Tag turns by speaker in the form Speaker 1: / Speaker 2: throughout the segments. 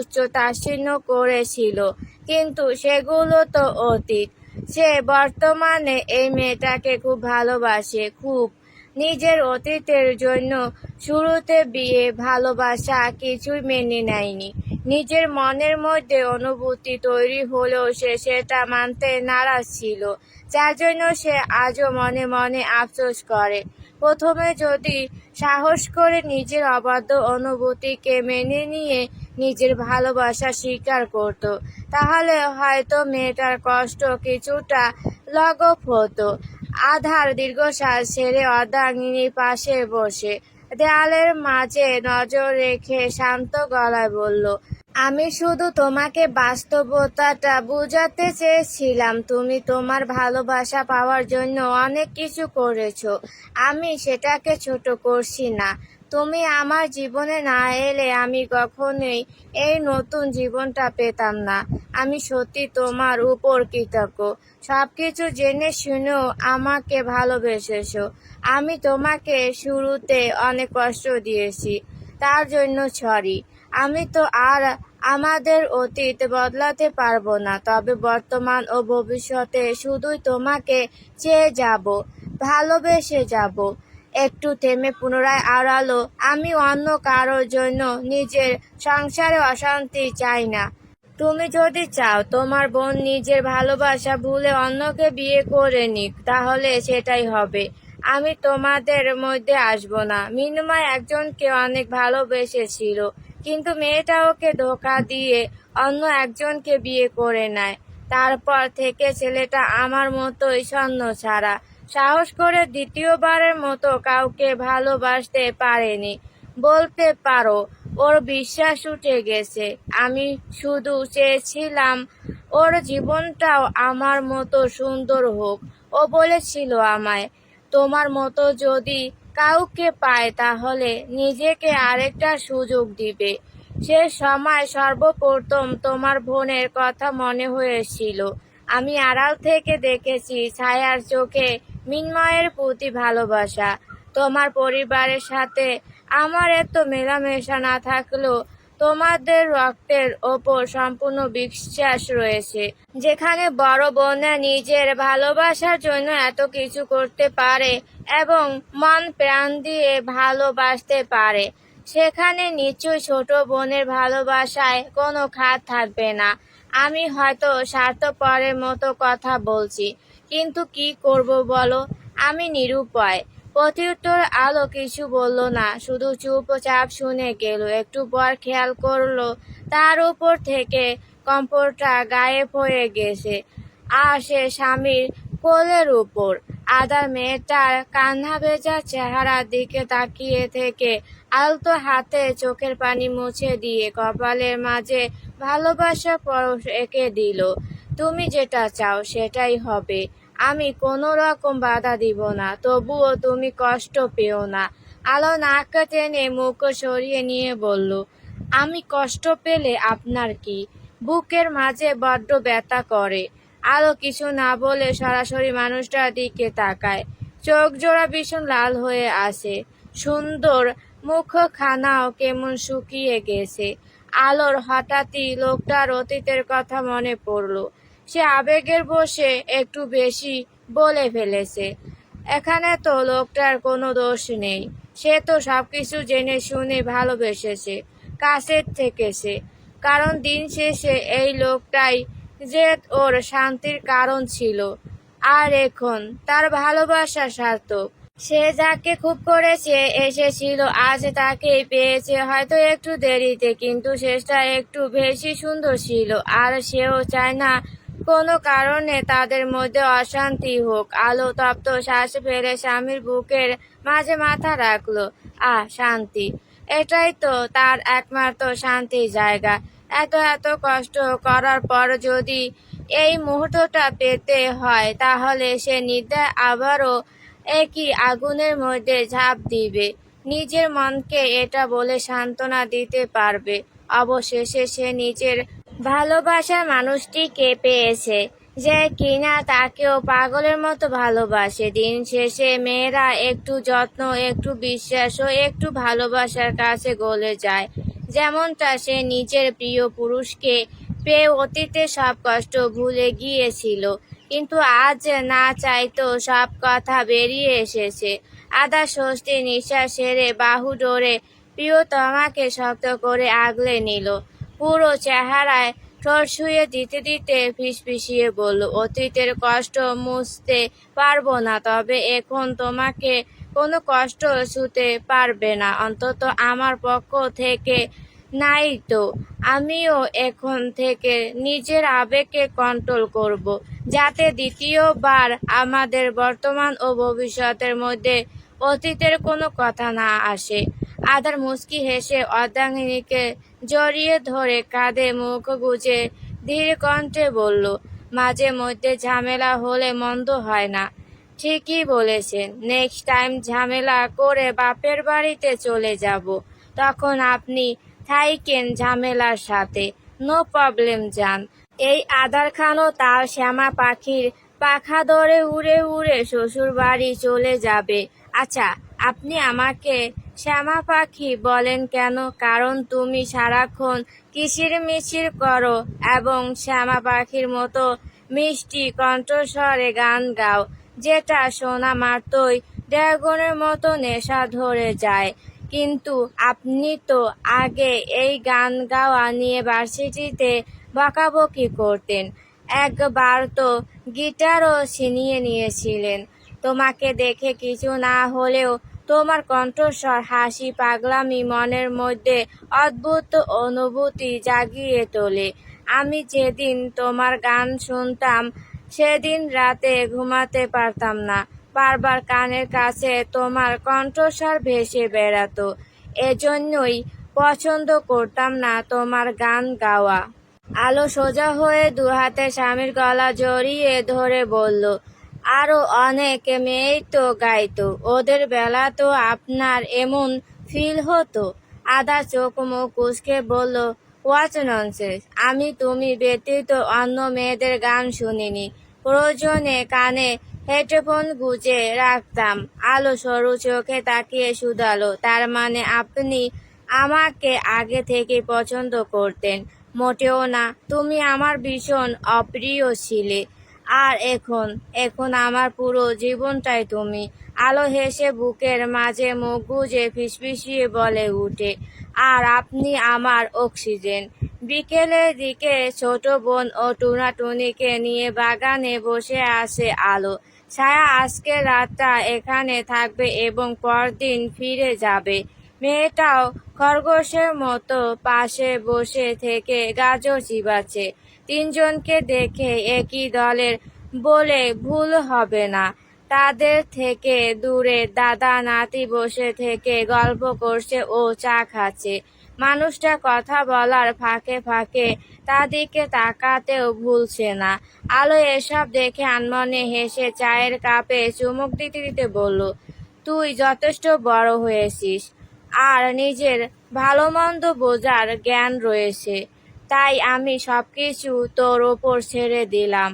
Speaker 1: তুচ্ছ তাচ্ছিল্য করেছিল, কিন্তু সেগুলো তো অতীত। সে বর্তমানে এই মেয়েটাকে খুব ভালোবাসে, খুব। নিজের অতীতের জন্য শুরুতে বিয়ে, ভালোবাসা কিছুই মেনে নেয়নি। নিজের মনের মধ্যে অনুভূতি তৈরি হলেও সে সেটা মানতে নারাজ ছিল, যার জন্য সে আজও মনে মনে আফসোস করে। প্রথমে যদি সাহস করে নিজের অবাধ্য অনুভূতিকে মেনে নিয়ে নিজের ভালোবাসা স্বীকার করত, তাহলে হয়তো মেয়েটার কষ্ট কিছুটা লাঘব হতো। আধার দীর্ঘশ্বাস ছেড়ে অর্ধাঙ্গিনীর পাশে বসে দেয়ালের মাঝে নজর রেখে শান্ত গলায় বলল, আমি শুধু তোমাকে বাস্তবতাটা বোঝাতে চেয়েছিলাম। তুমি তোমার ভালোবাসা পাওয়ার জন্য অনেক কিছু করেছো, আমি সেটাকে ছোট করছি না। তুমি আমার জীবনে না এলে আমি কখনোই এই নতুন জীবনটা পেতাম না। আমি সত্যি তোমার উপর কৃতজ্ঞ, সবকিছু জেনে শুনেও আমাকে ভালোবেসেছো। আমি তোমাকে শুরুতে অনেক কষ্ট দিয়েছি, তার জন্য সরি। আমি তো আর আমাদের অতীত বদলাতে পারবো না, তবে বর্তমান ও ভবিষ্যতে শুধুই তোমাকে চেয়ে যাব, ভালোবেসে যাব। একটু থেমে পুনরায় আওড়ালো, আমি অন্য কারোর জন্য নিজের সংসারে অশান্তি চাই না। তুমি যদি চাও তোমার বোন নিজের ভালোবাসা ভুলে অন্যকে বিয়ে করে নিক, তাহলে সেটাই হবে। আমি তোমাদের মধ্যে আসবো না। মিনুমা একজনকে অনেক ভালোবেসেছিল, কিন্তু মেয়েটা ওকে ধোঁকা দিয়ে অন্য একজনকে বিয়ে করে নেয়। তারপর থেকে ছেলেটা আমার মতোই ছন্নছাড়া, সাহস করে দ্বিতীয়বারের মতো কাউকে ভালোবাসতে পারেনি। বলতে পারো ওর বিশ্বাস উঠে গেছে। আমি শুধু চেয়েছিলাম ওর জীবনটাও আমার মতো সুন্দর হোক। ও বলেছিল আমায়, তোমার মতো যদি কাউকে পায় তাহলে নিজেকে আরেকটা সুযোগ দিবে। সে সময় সর্বপ্রথম তোমার বোনের কথা মনে হয়েছিল। আমি আড়াল থেকে দেখেছি ছায়ার চোখে মিন্ময়ের প্রতি ভালোবাসা। তোমার পরিবারের সাথে আমার এত মেলামেশা না থাকলেও তোমাদের রক্তের ওপর সম্পূর্ণ বিশ্বাস রয়েছে। যেখানে বড় বোনরা নিজের ভালোবাসার জন্য এত কিছু করতে পারে এবং মন প্রাণ দিয়ে ভালোবাসতে পারে, সেখানে নিশ্চয়ই ছোট বোনের ভালোবাসায় কোনো খাত থাকবে না। আমি হয়তো স্বার্থপরের মতো কথা বলছি, কিন্তু কি করব বলো? আমি নিরুপায়। প্রত্যুত্তর আলো কিছু বলল না, শুধু চুপচাপ শুনে গেল। একটু পর খেয়াল করলো তার উপর থেকে কম্পরটা গায়েব হয়ে গেছে, আর সে স্বামীর কোলের উপর। আদার মেয়েটার কান্না ভেজা চেহারার দিকে তাকিয়ে থেকে আলতো হাতে চোখের পানি মুছে দিয়ে কপালের মাঝে ভালোবাসা পরশ এঁকে দিল। তুমি যেটা চাও সেটাই হবে, আমি কোনো রকম বাধা দিব না, তবুও তুমি কষ্ট পেও না। আলো নাক টেনে মুখ সরিয়ে নিয়ে বলল, আমি কষ্ট পেলে আপনার কি? বুকের মাঝে বড্ড ব্যথা করে। আলো কিছু না বলে সরাসরি মানুষটার দিকে তাকায়। চোখ জোড়া ভীষণ লাল হয়ে আসে, সুন্দর মুখখানাও কেমন শুকিয়ে গেছে। আলোর হঠাৎই লোকটার অতীতের কথা মনে পড়ল। সে আবেগের বশে একটু বেশি বলে ফেলেছে। এখানে তো লোকটার কোনো দোষ নেই, সে তো সবকিছু জেনে শুনে ভালোবেসেছে, কাছের থেকেছে। কারণ দিন শেষে এই লোকটাই যে ওর শান্তির কারণ ছিল, আর এখন তার ভালোবাসা সার্থক। সে যাকে খুব করেছে এসেছিল, আজ তাকেই পেয়েছে, হয়তো একটু দেরিতে, কিন্তু শেষটা একটু বেশি সুন্দর ছিল। আর সেও চায় না কোনো কারণে তাদের মধ্যে অশান্তি হোক। আলো তপ্ত শ্বাস ফেলে স্বামীর বুকের মাঝে মাথা রাখলো। শান্তি, এটাই তো তার একমাত্র শান্তির জায়গা। এত এত কষ্ট করার পর যদি এই মুহূর্তটা পেতে হয়, তাহলে সে নির্দ্বিধায় আবারও একই আগুনের মধ্যে ঝাঁপ দিবে। নিজের মনকে এটা বলে সান্ত্বনা দিতে পারবে, অবশেষে সে নিজের ভালোবাসার মানুষটিকে পেয়েছে, যে কিনা তাকেও পাগলের মতো ভালোবাসে। দিন শেষে মেয়েরা একটু যত্ন, একটু বিশ্বাস ও একটু ভালোবাসার কাছে গলে যায়, যেমনটা সে নিজের প্রিয় পুরুষকে পেয়ে অতীতে সব কষ্ট ভুলে গিয়েছিল, কিন্তু আজ না চাইতেও সব কথা বেরিয়ে এসেছে। আদা স্বস্তি নিঃশ্বাস ছেড়ে বাহু ডোরে প্রিয়তমাকে শক্ত করে আগলে নিল। পুরো চেহারায় ঠোঁট ছুঁয়ে দিতে দিতে ফিসফিসিয়ে বলল, অতীতের কষ্ট মুছতে পারবো না, তবে এখন তোমাকে কোনো কষ্ট ছুঁতে পারবে না, অন্তত আমার পক্ষ থেকে নাই তো। আমিও এখন থেকে নিজের আবেগকে কন্ট্রোল করব, যাতে দ্বিতীয়বার আমাদের বর্তমান ও ভবিষ্যতের মধ্যে অতীতের কোনো কথা না আসে। আদার মুচকি হেসে অর্ধাঙ্গিনীকে জড়িয়ে ধরে কাঁধে মুখ গুজে ধীর কণ্ঠে বলল, মাঝে মধ্যে ঝামেলা হলে মন্দ হয় না। ঠিকই বলেছেন, নেক্সট টাইম ঝামেলা করে বাপের বাড়িতে চলে যাব, তখন আপনি থাইকেন ঝামেলার সাথে। নো প্রবলেম যান। এই আদার খানও তার শ্যামা পাখির পাখা ধরে উড়ে উড়ে শ্বশুর বাড়ি চলে যাবে। আচ্ছা, আপনি আমাকে শ্যামা পাখি বলেন কেন? কারণ তুমি সারাক্ষণ কিচির মিচির করো এবং শ্যামা পাখির মতো মিষ্টি কণ্ঠস্বরে গান গাও, যেটা শোনা মাত্রই ড্রাগনের মতো নেশা ধরে যায়। কিন্তু আপনি তো আগে এই গান গাওয়া নিয়ে ভার্সিটিতে বকাবকি করতেন, একবার তো গিটারও ছিনিয়ে নিয়েছিলেন। তোমাকে দেখে কিছু না হলেও তোমার কণ্ঠস্বর, হাসি, পাগলামি মনের মধ্যে অদ্ভুত অনুভূতি জাগিয়ে তোলে। আমি যেদিন তোমার গান শুনতাম সেদিন রাতে ঘুমাতে পারতাম না, বারবার কানের কাছে তোমার কণ্ঠস্বর ভেসে বেড়াতো। এজন্যই পছন্দ করতাম না তোমার গান গাওয়া। আলো সোজা হয়ে দুহাতে স্বামীর গলা জড়িয়ে ধরে বলল, আরো অনেক মেয়েই তো গাইতো, ওদের বেলা তো আপনার এমন ফিল হতো। আদা চোখ মুখ কুঁচকে বলল, হোয়াট ননসেন্স, আমি তুমি ব্যতীত অন্য মেয়েদের গান শুনিনি। প্রয়োজনে কানে হেডফোন গুঁজে রাখতাম। আলো সরু চোখে তাকিয়ে শুধালো, তার মানে আপনি আমাকে আগে থেকে পছন্দ করতেন? মোটেও না, তুমি আমার ভীষণ অপ্রিয় ছিলে। আর এখন এখন আমার পুরো জীবনটাই তুমি। আলো হেসে বুকের মাঝে মুখ গুজে ফিসফিসিয়ে বলে উঠে, আর আপনি আমার অক্সিজেন। বিকেলের দিকে ছোট বোন ও টুনাটুনিকে নিয়ে বাগানে বসে আছে আলো। ছায়া আজকের রাতটা এখানে থাকবে এবং পরদিন ফিরে যাবে। মেয়েটাও খরগোশের মতো পাশে বসে থেকে গাজর চিবাচ্ছে। তিনজনকে দেখে একই দলের বলে ভুল হবে না। তাদের থেকে দূরে দাদা নাতি বসে থেকে গল্প করছে ও চা খাচ্ছে। মানুষটা কথা বলার ফাঁকে ফাঁকে তাদিকে তাকাতেও ভুলছে না। আলো এসব দেখে আনমনে হেসে চায়ের কাপে চুমুক দিতে দিতে বলল, তুই যথেষ্ট বড় হয়েছিস, আর নিজের ভালো মন্দ বোঝার জ্ঞান রয়েছে, তাই আমি সবকিছু তোর ওপর ছেড়ে দিলাম।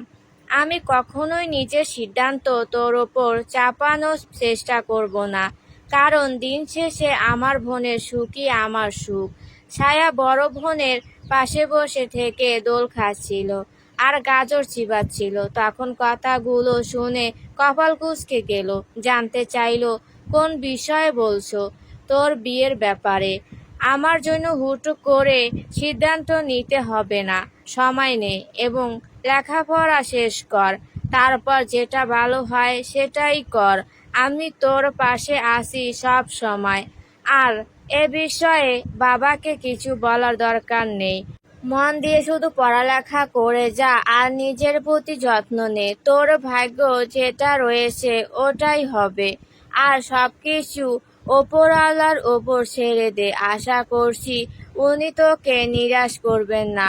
Speaker 1: আমি কখনোই নিজের সিদ্ধান্ত তোর ওপর চাপানোর চেষ্টা করব না, কারণ দিন শেষে আমার বোনের সুখই আমার সুখ। ছায়া বড় বোনের পাশে বসে থেকে দোল খাচ্ছিল আর গাজর চিবাচ্ছিল। তখন কথাগুলো শুনে কপাল কুঁচকে গেল। জানতে চাইলো, কোন বিষয়ে বলছো? তোর বিয়ের ব্যাপারে। আমার জন্য হুট করে সিদ্ধান্ত নিতে হবে না, সময় নে এবং লেখাপড়া শেষ কর, তারপর যেটা ভালো হয় সেটাই কর। আমি তোর পাশে আছি সব সময়। আর এ বিষয়ে বাবাকে কিছু বলার দরকার নেই। মন দিয়ে শুধু পড়ালেখা করে যা আর নিজের প্রতি যত্ন নে। তোর ভাগ্য যেটা রয়েছে ওটাই হবে। আর সবকিছু ওপরওয়ালার ওপর ছেড়ে দে। আশা করছি উনি তোকে নিরাশ করবেন না।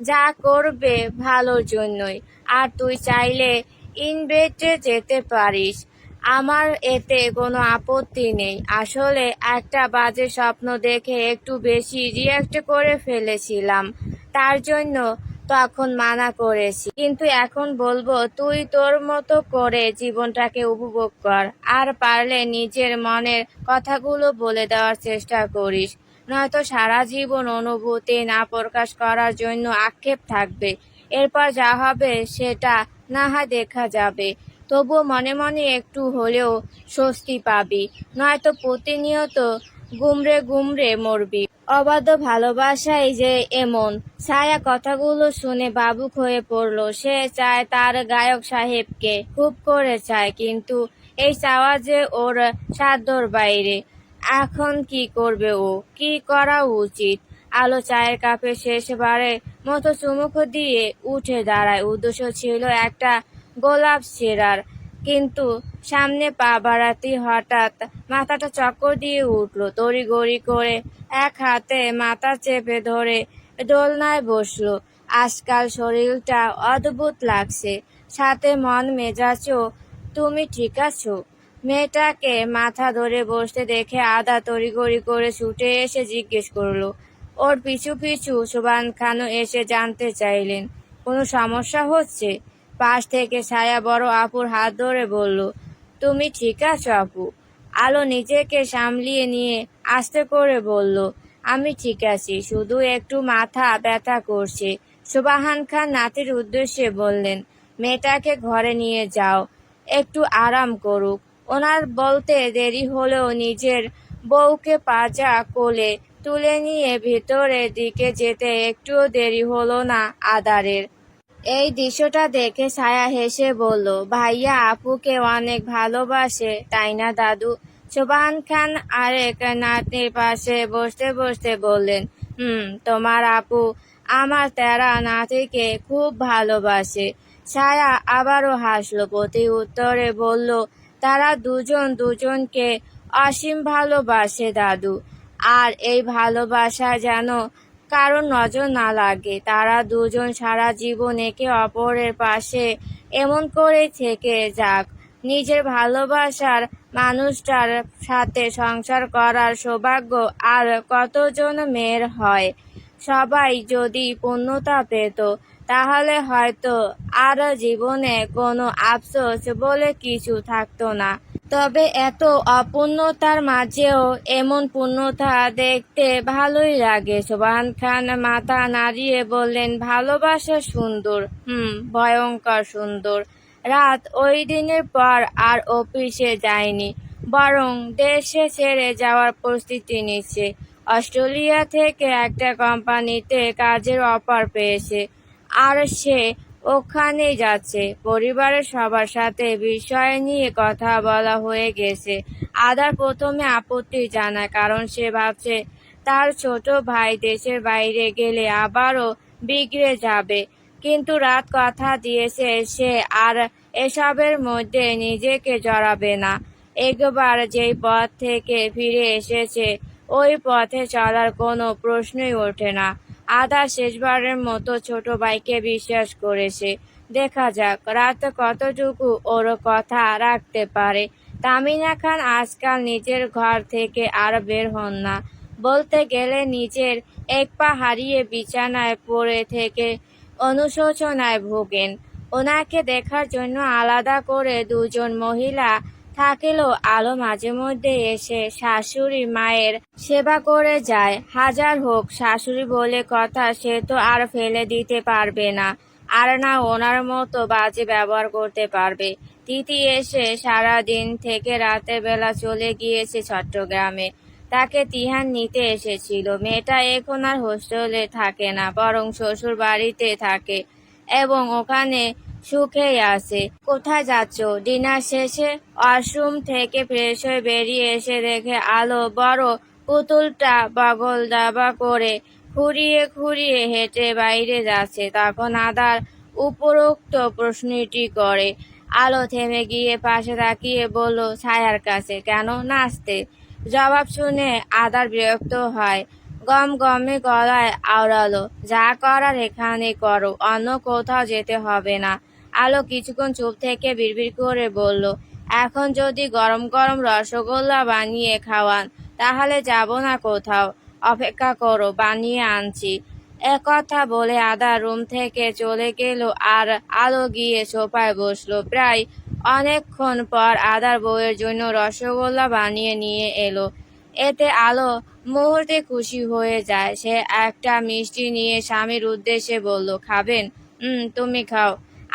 Speaker 1: যা করবে ভালোর জন্যই। আর তুই চাইলে ইনভেস্টে যেতে পারিস, আমার এতে কোনো আপত্তি নেই। আসলে একটা বাজে স্বপ্ন দেখে একটু বেশি রিঅ্যাক্ট করে ফেলেছিলাম, তার জন্য তখন মানা করেছি, কিন্তু এখন বলবো তুই তোর মতো করে জীবনটাকে উপভোগ কর, আর পারলে নিজের মনের কথাগুলো বলে দেওয়ার চেষ্টা করিস। নয়তো সারা জীবন অনুভূতি না প্রকাশ করার জন্য আক্ষেপ থাকবে। এরপর যা হবে সেটা না হয় দেখা যাবে। তবুও মনে মনে একটু হলেও স্বস্তি পাবি, নয়তো প্রতিনিয়ত গুমরে গুমরে মরবি। অবাধ্য ভালোবাসাই যে এমন। ছায়া কথাগুলো শুনে ভাবুক হয়ে পড়ল। সে চায় তার গায়ক সাহেবকে, খুব করে চায়, কিন্তু এই চাওয়া যে ওর সাধ্যর বাইরে। এখন কি করবে ও? কি করা উচিত? আলো চায়ের কাপে শেষবারের মতো চুমুক দিয়ে উঠে দাঁড়ায়। উদ্দেশ্য ছিল একটা গোলাপ ছেঁড়ার, কিন্তু সামনে পা বাড়াতেই হঠাৎ মাথাটা চক্কর দিয়ে উঠল। তড়িঘড়ি করে এক হাতে মাথা চেপে ধরে দোলনায় বসলো। আজকাল শরীরটা অদ্ভুত লাগছে, সাথে মন মেজাজও। তুমি ঠিক আছো? মেয়েটাকে মাথা ধরে বসতে দেখে আদা তড়িঘড়ি করে ছুটে এসে জিজ্ঞেস করলো। ওর পিছু পিছু সুবহান খানও এসে জানতে চাইলেন, কোনো সমস্যা হচ্ছে? পাশ থেকে ছায়া বড় আপুর হাত ধরে বলল, তুমি ঠিক আছো আপু? আলো নিজেকে সামলিয়ে নিয়ে আস্তে করে বলল, আমি ঠিক আছি, শুধু একটু মাথা ব্যথা করছে। সুবহান খান নাতির উদ্দেশ্যে বললেন, মেয়েটাকে ঘরে নিয়ে যাও, একটু আরাম করুক। ওনার বলতে দেরি হলেও নিজের বউকে পাজা কোলে তুলে নিয়ে ভিতরের দিকে যেতে একটুও দেরি হলো না আদারের। এই দৃশ্যটা দেখে ছায়া হেসে বলল, ভাইয়া আপুকে অনেক ভালোবাসে, তাই না দাদু? সুবহান খান আরেক নাতনির পাশে বসতে বসতে বললেন, তোমার আপু আমার তেরা নাতিকে খুব ভালোবাসে। ছায়া আবারও হাসল, প্রতি উত্তরে বলল, তারা দুজন দুজনকে অসীম ভালোবাসে দাদু। আর এই ভালোবাসা যেন কারোর নজর না লাগে। তারা দুজন সারা জীবন একে অপরের পাশে এমন করেই থেকে যাক। নিজের ভালোবাসার মানুষটার সাথে সংসার করার সৌভাগ্য আর কতজন মেয়ের হয়? সবাই যদি পূর্ণতা পেত, তাহলে হয়তো আর জীবনে কোনো আফসোস বলে কিছু থাকতো না। তবে এত অপূর্ণতার মাঝেও এমন পূর্ণতা দেখতে ভালোই লাগে। সুবহান খান মাথা নাড়িয়ে বললেন, ভালোবাসা সুন্দর, ভয়ঙ্কর সুন্দর। রাত ওই দিনের পর আর অফিসে যায়নি, বরং দেশে ছেড়ে যাওয়ার প্রস্তুতি নিচ্ছে। অস্ট্রেলিয়া থেকে একটা কোম্পানিতে কাজের অফার পেয়েছে, আর সে ওখানেই যাচ্ছে। পরিবারের সবার সাথে বিষয় নিয়ে কথা বলা হয়ে গেছে। আদার প্রথমে আপত্তি জানায়, কারণ সে ভাবছে তার ছোট ভাই দেশের বাইরে গেলে আবারও বিগড়ে যাবে। কিন্তু রাত কথা দিয়েছে সে আর এসবের মধ্যে নিজেকে জড়াবে না। একবার যেই পথ থেকে ফিরে এসেছে, ওই পথে চলার কোনো প্রশ্নই ওঠে না। আদা শেষবারের মতো ছোট ভাইকে বিশ্বাস করেছে। দেখা যাক রাত কতটুকু ওর কথা রাখতে পারে। তামিনা খান আজকাল নিজের ঘর থেকে আর বের হন না। বলতে গেলে নিজের এক পা হারিয়ে বিছানায় পড়ে থেকে অনুশোচনায় ভোগেন। ওনাকে দেখার জন্য আলাদা করে দুজন মহিলা থাকলেও আলো মাঝে মধ্যে এসে শাশুড়ি মায়ের সেবা করে যায়। হাজার হোক শাশুড়ি বলে কথা, সে তো আর ফেলে দিতে পারবে না, আর না ওনার মতো বাজে ব্যবহার করতে পারবে। তিথি এসে সারা দিন থেকে রাতের বেলা চলে গিয়েছে চট্টগ্রামে। তাকে তিহান নিতে এসেছিল। মেয়েটা এখন আর হোস্টেলে থাকে না, বরং শ্বশুর বাড়িতে থাকে এবং ওখানে সুখেই আছে। কোথায় যাচ্ছ? ডিনার শেষে ওয়াশরুম থেকে ফ্রেশ হয়ে বেরিয়ে এসে দেখে আলো বড় পুতুলটা বগল দাবা করে খুঁড়িয়ে খুঁড়িয়ে হেঁটে বাইরে যাচ্ছে। তখন আদার উপরোক্ত প্রশ্নটি করে। আলো থেমে গিয়ে পাশে তাকিয়ে বলল, ছায়ার কাছে কেন নাচতে? জবাব শুনে আদার বিরক্ত হয়, গম গমে গলায় আওড়ালো, যা করার এখানে করো, অন্য কোথাও যেতে হবে না। আলো কিছুক্ষণ চুপ থেকে বিড়বিড় করে বলল, এখন যদি গরম গরম রসগোল্লা বানিয়ে খাওয়ান তাহলে যাব না কোথাও, অপেক্ষা করো, বানিয়ে আনছি। একথা বলে আদা রুম থেকে চলে গেল আর আলো গিয়ে সোফায় বসলো। প্রায় অনেকক্ষণ পর আদার বউয়ের জন্য রসগোল্লা বানিয়ে নিয়ে এলো। এতে আলো মুহূর্তে খুশি হয়ে যায়। সে একটা মিষ্টি নিয়ে স্বামীর উদ্দেশ্যে বলল, খাবেন? তুমি খাও।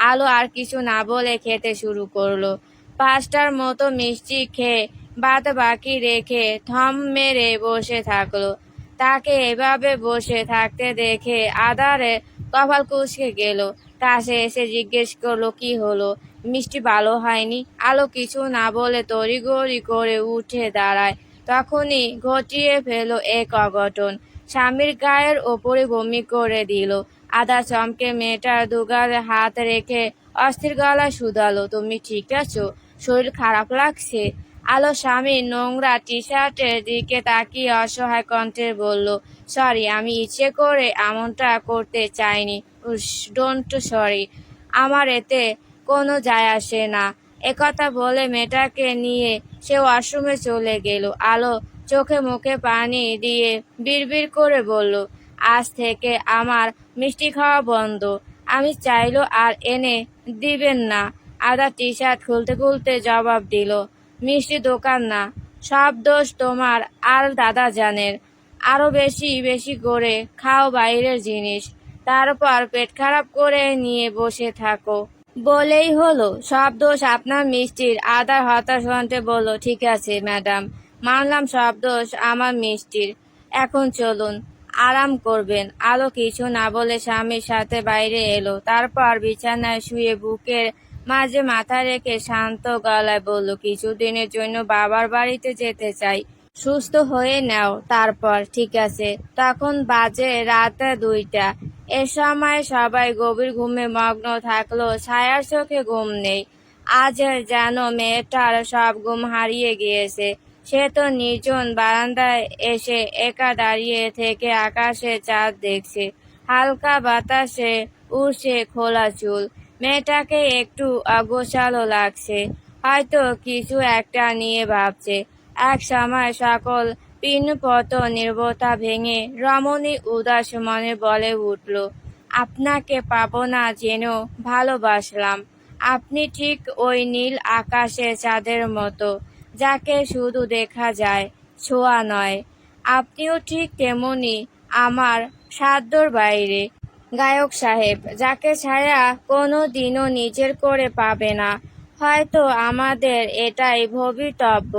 Speaker 1: আলো আর কিছু না বলে খেতে শুরু করলো। 5টার মতো মিষ্টি খেয়ে বাদ বাকি রেখে থম মেরে বসে থাকলো। তাকে এভাবে বসে থাকতে দেখে আধারে কপাল কুঁচকে গেল। কাছে এসে জিজ্ঞেস করলো, কি হলো? মিষ্টি ভালো হয়নি? আলো কিছু না বলে তড়িঘড়ি করে উঠে দাঁড়ায়। তখনই ঘটিয়ে ফেলো এক অঘটন। স্বামীর গায়ের ওপরে বমি করে দিল। আধা চমকে মেয়েটার দুগালে হাত রেখে অস্থির গলায় শুধালো, তুমি ঠিক আছো? শরীর খারাপ লাগছে? আলো স্বামীর নোংরা টি শার্টের দিকে তাকিয়ে অসহায় কণ্ঠে বলল, সরি, আমি ইচ্ছে করে এমনটা করতে চাইনি। ডোন্ট সরি, আমার এতে কোনো যায় আসে না। একথা বলে মেয়েটাকে নিয়ে সে ওয়াশরুমে চলে গেল। আলো চোখে মুখে পানি দিয়ে বিড়বিড় করে বলল, আজ থেকে আমার মিষ্টি খাওয়া বন্ধ। আমি চাইলো আর এনে দিবেন না। আদা টি শার্ট খুলতে খুলতে জবাব দিল, মিষ্টি দোকান না, সব দোষ তোমার আর দাদা জানের। আরো বেশি বেশি করে খাও বাইরের জিনিস, তারপর পেট খারাপ করে নিয়ে বসে থাকো বলেই হলো সব দোষ আপনার মিষ্টির। আদার হতাশ কণ্ঠে বলল, ঠিক আছে ম্যাডাম, মানলাম সব দোষ আমার মিষ্টির। এখন চলুন, আরাম করবেন। আলো কিছু না বলে স্বামীর সাথে বাইরে এলো। তারপর বিছানায় শুয়ে বুকের মাঝে মাথা রেখে শান্ত গলায় বলল, কিছুদিনের জন্য বাবার বাড়িতে যেতে চাই। সুস্থ হয়ে নাও তারপর, ঠিক আছে? তখন বাজে রাত 2টা। এ সময় সবাই গভীর ঘুমে মগ্ন থাকলো। ছায়ার চোখে ঘুম নেই। আজ যেন মেয়েটার সব ঘুম হারিয়ে গিয়েছে। সে তো নির্জন বারান্দায় এসে একা দাঁড়িয়ে থেকে আকাশে চাঁদ দেখছে। হালকা বাতাসে উড়ছে খোলা চুল। মেয়েটাকে একটু অগোছালো লাগছে, হয়তো কিছু একটা নিয়ে ভাবছে। এক সময় সকল পিনপত নীরবতা ভেঙে রমণী উদাস মনে বলে উঠল, আপনাকে পাবো না জেনেও ভালোবাসলাম। আপনি ঠিক ওই নীল আকাশের চাঁদের মতো, যাকে শুধু দেখা যায়, ছোঁয়া নয়। আপনিও ঠিক তেমনি আমার সাধ্যর বাইরে গায়ক সাহেব, যাকে ছায়া কোনো দিনও নিজের করে পাবে না। হয়তো আমাদের এটাই ভবিতব্য।